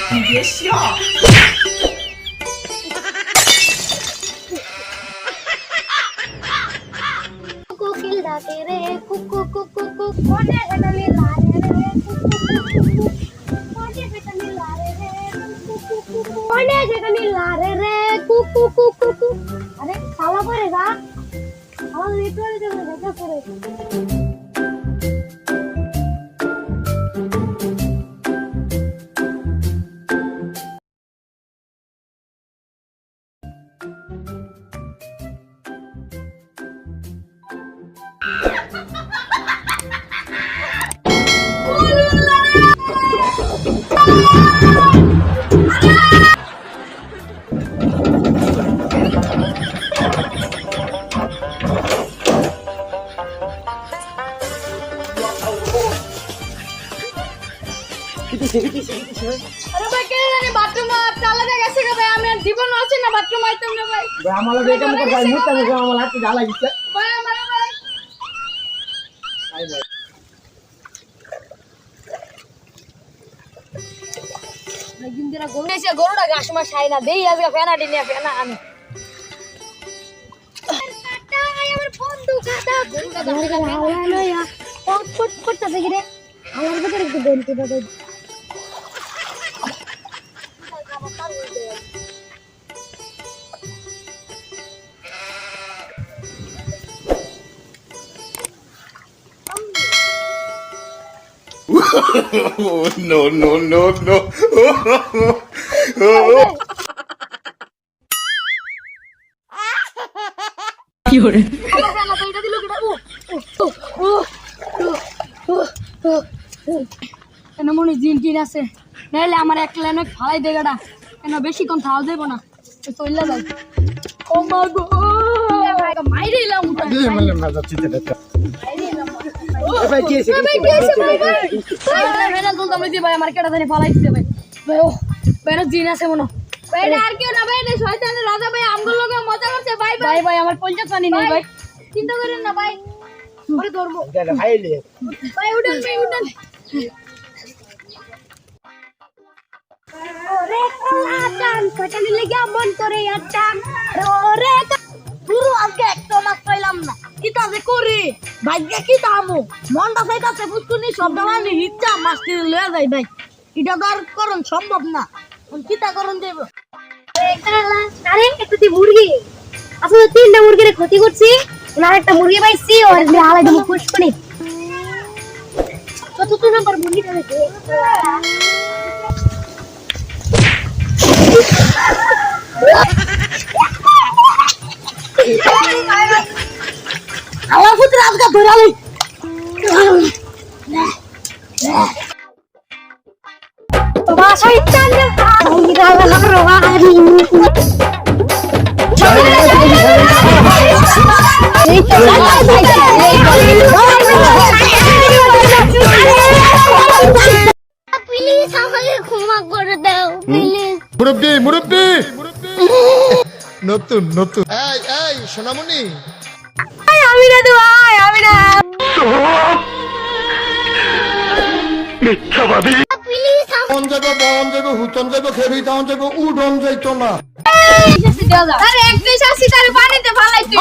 你别笑。कोकिल डाके रे कुकु कुकु कुकु कोने भेटली लारे रे कुकु कुकु कोने भेटली लारे रे कुकु कुकु कोने भेटली लारे रे कुकु कुकु अरे खाला परे जा खाला लिटरली जब देखा परे अरे भाई के जाने बाथरूम चाला जाएगा से भाई আমি আর জীবন আছে না বাথরুম আইতাম না ভাই ভাই আমালা বেটা মুখ ভাই মুতা মুখ আমালা হাতে জ্বালা দিচ্ছে ভাই আমার ভাই ভাই ভাই লাগিন্দিরা গরু এসে গরুটা ঘাস মা খাই না দেই আজকে ফেনাটি নিয়ে ফেনা আমি কাটা আমার বন্ধু কাটা গরুটা গরুটা হাওয়া লয়া পট পট করতেছে কি রে আমার ভিতরে একটু বলতে দাও No, no, no, no. কি হরে কেন মনে জিন টিন আছে নাইলে আমার এক লাইন ফালাই দেগাটা কেন বেশি কোন থাও দেব না চইলা যাই ও মা গো মাইরে এলাম দিয়ে মানে মজা চিতে দেখতে ভাই কি আছে ভেনাল তুলতাম না দি ভাই আমার কেটা জানি ফালাই দিতে ভাই ভাই ও ভাই জিন আছে মনে ভাই আর কেউ না ভাই শয়তানের রাজা ভাই আমগুলো লগে মজা করছে ভাই ভাই ভাই আমার কলজা জানি নেই ভাই চিন্তা করেন না ভাই ওরে ধরবো ভাই লে ভাই উঠেন ভাই উঠেন ওরে কাটান কাটানি লাগা মন করে আটান ওরে পুরো আজকে একটা মাছ পাইলাম না কিতা যে করি ভাগ্যে কি দামু মনটা চাইতাছে বুঝকুনি শব্দ মানে হিচ্ছা মাছ কিনে লয়ে যাই ভাই এটা তো আর করন সম্ভব না কিতা করন দেব আরে একটা দি মুরগি আসলে তিনটা মুরগির ক্ষতি করছি না একটা মুরগি পাইছি আর আলাই দেব খুশ করে কত নম্বর মুরগিটা দেখে আমার পুত্র আজকে ধরালি বাসা ইচ্ছান না মুরগিটা লাগলো আরি প্লিজ আমাকে ক্ষমা করে দাও প্লিজ মুরব্বি মুরব্বি নতুন নতুন এই এই সোনামণি আমি না তো আমি না প্লিজ বন যাবে বন যাবে হুতন যাবে খেবি তাও যাবে উডন যাইতো না আরে এক দেশ আসি তার পানিতে ফালাই তুই